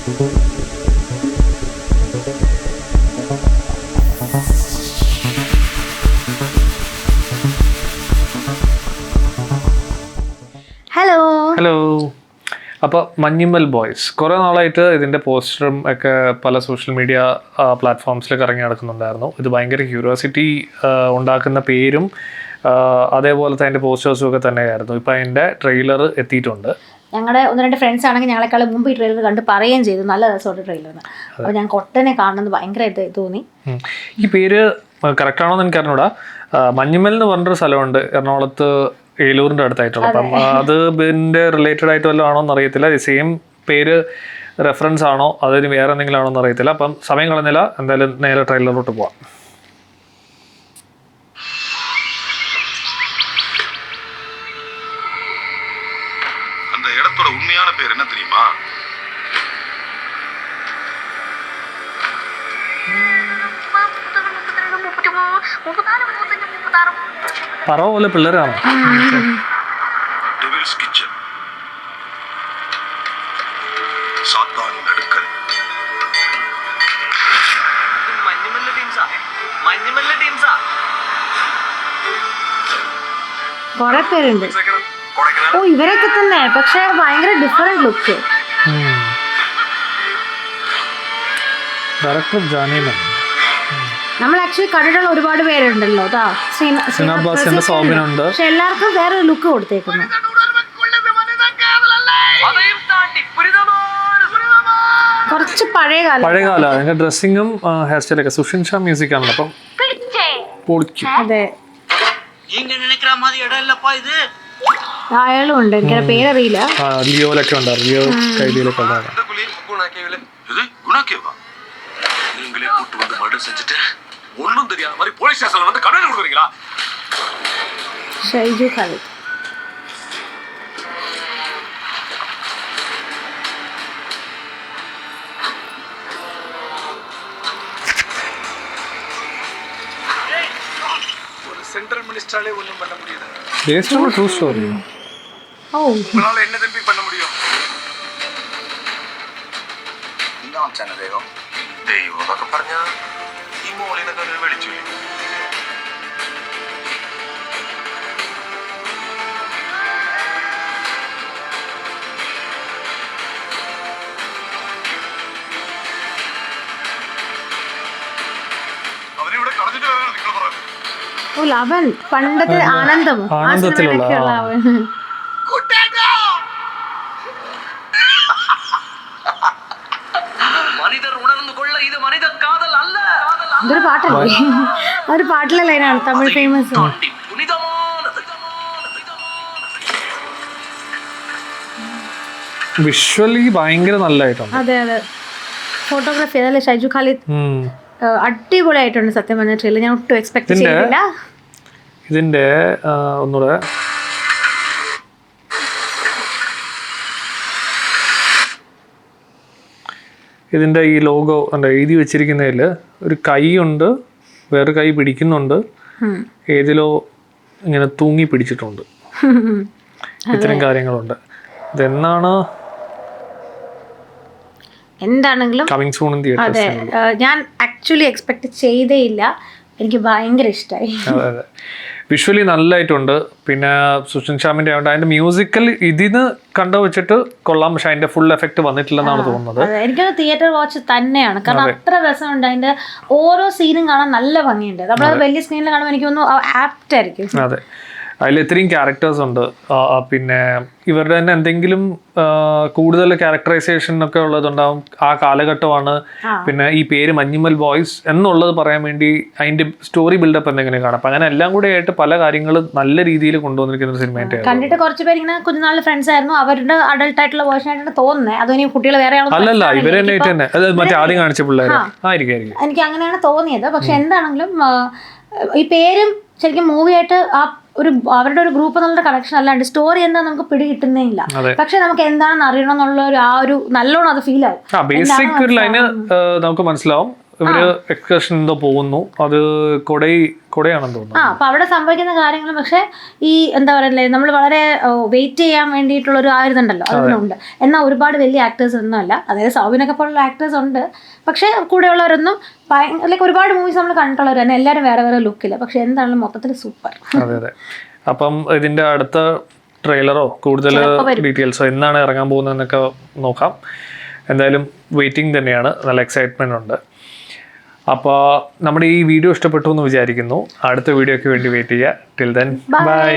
Hello. അപ്പോൾ Manjummel boys കുറേ നാളായിട്ട് ഇതിൻ്റെ പോസ്റ്ററും ഒക്കെ പല സോഷ്യൽ മീഡിയ പ്ലാറ്റ്ഫോംസിലൊക്കെ ഇറങ്ങി നടക്കുന്നുണ്ടായിരുന്നു. ഇത് ഭയങ്കര ക്യൂരിയോസിറ്റി ഉണ്ടാക്കുന്ന പേരും അതേപോലത്തെ അതിൻ്റെ പോസ്റ്റേഴ്സും ഒക്കെ തന്നെയായിരുന്നു. ഇപ്പോൾ അതിൻ്റെ ട്രെയിലർ എത്തിയിട്ടുണ്ട്. ഞങ്ങളുടെ ഒന്ന് രണ്ട് ഫ്രണ്ട്സ് ആണെങ്കിൽ ഞങ്ങളെക്കാളും മുമ്പ് ഈ ട്രെയിലർ കണ്ട് പറയുകയും ചെയ്തു നല്ല രസമുണ്ട് ട്രെയിലറിന്. അപ്പോൾ ഞങ്ങൾക്ക് ഒട്ടനെ കാണുന്നത് ഭയങ്കരമായിട്ട് തോന്നി. ഈ പേര് കറക്റ്റാണോ എന്ന് എനിക്ക് അറിഞ്ഞൂടാ. മഞ്ഞുമ്മൽ എന്ന് പറഞ്ഞൊരു സ്ഥലമുണ്ട് എറണാകുളത്ത്, ഏലൂരിൻ്റെ അടുത്തായിട്ടുള്ള. അപ്പം അത് ഇതിൻ്റെ റിലേറ്റഡ് ആയിട്ട് വല്ലതും ആണോ എന്ന് അറിയത്തില്ല. സെയിം പേര് റെഫറൻസ് ആണോ അതിന് വേറെ എന്തെങ്കിലും ആണോ എന്ന് അറിയത്തില്ല. അപ്പം സമയം കളഞ്ഞില്ല, എന്തായാലും നേരെ ട്രെയിലറിലോട്ട് പോവാം. அந்த இடத்தோட உண்மையான பேர் என்ன தெரியுமா? പറ പോലെ പിള്ളേരാണോ? ഡെവിൾസ് കിച്ചൺ, സാത്താനിൻ അടുക്കൽ. കുറെ പേരുണ്ട്. ഓ, ഇവരൊക്കെ തന്നെ, പക്ഷെ ഭയങ്കര ഡിഫറെന്റ് ലുക്ക്. ഡയറക്ടർ ജാനീമൻ. നമ്മൾ ആക്ച്വലി കണ്ടിട്ടുള്ള ഒരുപാട് പേരുണ്ടല്ലോ. പക്ഷെ എല്ലാവർക്കും വേറെ ലുക്ക് കൊടുത്തേക്കുന്നു. കുറച്ച് പഴയകാല അതിന്റെ ഡ്രസ്സിങ്ങും ഹെയർ സ്റ്റൈലൊക്കെ സുഷിൻ ഷാ മ്യൂസിക് ആണല്ലോ. അപ്പം അതെ, അയാളും ഉണ്ട്. എനിക്ക് പേരറിയില്ല. ലിയോയിലൊക്കെ ഉണ്ടായിരുന്നു. ലിയോ കൈലിയിലൊക്കെ ഉണ്ടായിരുന്നു. ஒண்ணும் தெரியாத மாதிரி போலீஸ் ஸ்டேஷன்ல வந்து கடன் கொடுக்குறீங்களா? ഷൈജു ഖാലിദ്. ஒரு சென்ட்ரல் மினிஸ்டராலே ஒண்ணும் பண்ண முடியல. Based on true story. ഓ, உங்களால என்ன தம்பி பண்ண முடியும்? എന്താണ് ചനദേവം? ദൈവം എന്നൊക്കെ പറഞ്ഞ ഈ മോളിനൊക്കെ ഒരു വെളിച്ചില്ല. അവരിവിടെ കളഞ്ഞിട്ട് വരാനാണ് നിങ്ങൾ പറയുന്നത്. ഓ, അവൻ പണ്ടത്തെ ആനന്ദമോ ആനന്ദത്തിലുള്ള അവൻ. ഇതൊരു പാട്ടല്ലേ? അതൊരു പാട്ടിലെ ലൈനാണ്, തമിഴ് ഫേമസ്. വിഷ്വലി ഭയങ്കര നല്ലതായിട്ടുണ്ട്. അതെ അതെ, ഫോട്ടോഗ്രാഫി അതല്ലേ ഷൈജു ഖാലിദ് അടിപൊളിയായിട്ടുണ്ട്. സത്യം പറഞ്ഞ ട്രെയിലർ ഞാൻ ഒട്ടും എക്സ്പെക്ട് ചെയ്തില്ല. ഇതിന്റെ ഒന്നുകൂടെ ഇതിൻ്റെ ഈ ലോഗോ ഉണ്ട് എഴുതി വെച്ചിരിക്കുന്നതിൽ ഒരു കൈ ഉണ്ട്, വേറെ കൈ പിടിക്കുന്നുണ്ട്, ഏതിലോ ഇങ്ങനെ തൂങ്ങി പിടിച്ചിട്ടുണ്ട്. ഇത്തരം കാര്യങ്ങളുണ്ട്. ഇതെന്നാണ് എന്താണെങ്കിലും കമ്മിങ് സൂൺ ഇൻ തിയേറ്റേഴ്സ്. അതെ, ഞാൻ ആക്ച്വലി എക്സ്പെക്ട് ചെയ്തേ ഇല്ല. എനിക്ക് ഭയങ്കര ഇഷ്ടമായി. അതെ അതെ, വിഷ്വലി നല്ലതായിട്ടുണ്ട്. പിന്നെ സുഷിൻ ശ്യാമിൻ്റെ ആയതുകൊണ്ട് അതിൻ്റെ മ്യൂസിക്കൽ ഇതിന് കണ്ടു വെച്ചിട്ട് കൊള്ളാം. പക്ഷെ അതിൻ്റെ ഫുൾ എഫക്റ്റ് വന്നിട്ടില്ലെന്നാണ് തോന്നുന്നത്. എനിക്കത് തിയേറ്റർ വാച്ച് തന്നെയാണ്. കാരണം അത്ര രസമുണ്ട്. അതിൻ്റെ ഓരോ സീനും കാണാൻ നല്ല ഭംഗിയുണ്ട്. നമ്മളത് വലിയ സ്ക്രീനിൽ കാണുമ്പോൾ എനിക്കൊന്ന് ആപ്റ്റ് ആയിരിക്കും. അതെ, അതിൽ ഇത്രയും ക്യാരക്ടേഴ്സ് ഉണ്ട്. പിന്നെ ഇവരുടെ തന്നെ എന്തെങ്കിലും കൂടുതൽ ക്യാരക്ടറൈസേഷൻ ഒക്കെ ഉള്ളതുണ്ടാവും. ആ കാലഘട്ടമാണ്. പിന്നെ ഈ പേര് മഞ്ഞുമ്മൽ ബോയ്സ് എന്നുള്ളത് പറയാൻ വേണ്ടി അതിന്റെ സ്റ്റോറി ബിൽഡപ്പ് എന്തെങ്കിലും കാണാം. അപ്പം അങ്ങനെ എല്ലാം കൂടെ ആയിട്ട് പല കാര്യങ്ങളും നല്ല രീതിയിൽ കൊണ്ടുവന്നിരിക്കുന്ന സിനിമയായിട്ട് കണ്ടിട്ട് കുറച്ച് പേര് ഇങ്ങനെ കുഞ്ഞുനാളിലെ ഫ്രണ്ട്സ് ആയിരുന്നു. അവരുടെ അഡൾട്ട് ആയിട്ടുള്ള വേർഷൻ ആയിട്ടാണ് തോന്നുന്നത്. അതോ ഇനി കുട്ടികൾ വേറെ അല്ലല്ല, ഇവരെ തന്നെ അത് മറ്റേ ആദ്യം കാണിച്ച പിള്ളേർ ആയിരിക്കും. എനിക്ക് അങ്ങനെയാണ് തോന്നിയത്. പക്ഷെ എന്താണെങ്കിലും ഈ പേരും ശരിക്കും മൂവിയായിട്ട് അവരുടെ ഒരു ഗ്രൂപ്പ് എന്നുള്ള കണക്ഷൻ അല്ലാണ്ട് സ്റ്റോറി എന്താ നമുക്ക് പിടി കിട്ടുന്നേ ഇല്ല. പക്ഷെ നമുക്ക് എന്താണെന്ന് അറിയണം എന്നുള്ള ഒരു നല്ലോണം അത് ഫീൽ ആവും. ബേസിക് ഒരു ലൈന് നമുക്ക് മനസ്സിലാവും. ഇവര് എക്സ്കർഷൻ എന്തോ പോകുന്നു, അത് കൊടയാണെന്ന് തോന്നുന്നു. അപ്പൊ അവിടെ സംഭവിക്കുന്ന കാര്യങ്ങളും പക്ഷെ ഈ എന്താ പറയല്ലേ നമ്മൾ വളരെ വെയിറ്റ് ചെയ്യാൻ വേണ്ടിയിട്ടുള്ള ഒരു ആയിരുന്നുണ്ടല്ലോ അതിനുണ്ട്. എന്നാൽ ഒരുപാട് വലിയ ആക്ടേഴ്സ് ഒന്നും അല്ല, അതായത് സൗബിനൊക്കെ പോലുള്ള ആക്ടേഴ്സ് ഉണ്ട്, പക്ഷെ കൂടെയുള്ളവരൊന്നും ലൈക്ക് ഒരുപാട് മൂവീസ് നമ്മൾ കണ്ടിട്ടുള്ളവർ തന്നെ എല്ലാവരും വേറെ വേറെ ലുക്കില്ല, പക്ഷെ എന്താണെങ്കിലും മൊത്തത്തിൽ സൂപ്പർ. അതെ. അപ്പം ഇതിന്റെ അടുത്ത ട്രെയിലറോ കൂടുതൽ ഡീറ്റെയിൽസോ എന്നാണ് ഇറങ്ങാൻ പോകുന്നതെന്നൊക്കെ നോക്കാം. എന്തായാലും വെയിറ്റിംഗ് തന്നെയാണ്, നല്ല എക്സൈറ്റ്മെന്റ് ഉണ്ട്. അപ്പോൾ നമ്മുടെ ഈ വീഡിയോ ഇഷ്ടപ്പെട്ടു എന്ന് വിചാരിക്കുന്നു. അടുത്ത വീഡിയോയ്ക്ക് വേണ്ടി വെയിറ്റ് ചെയ്യുക. Till then bye.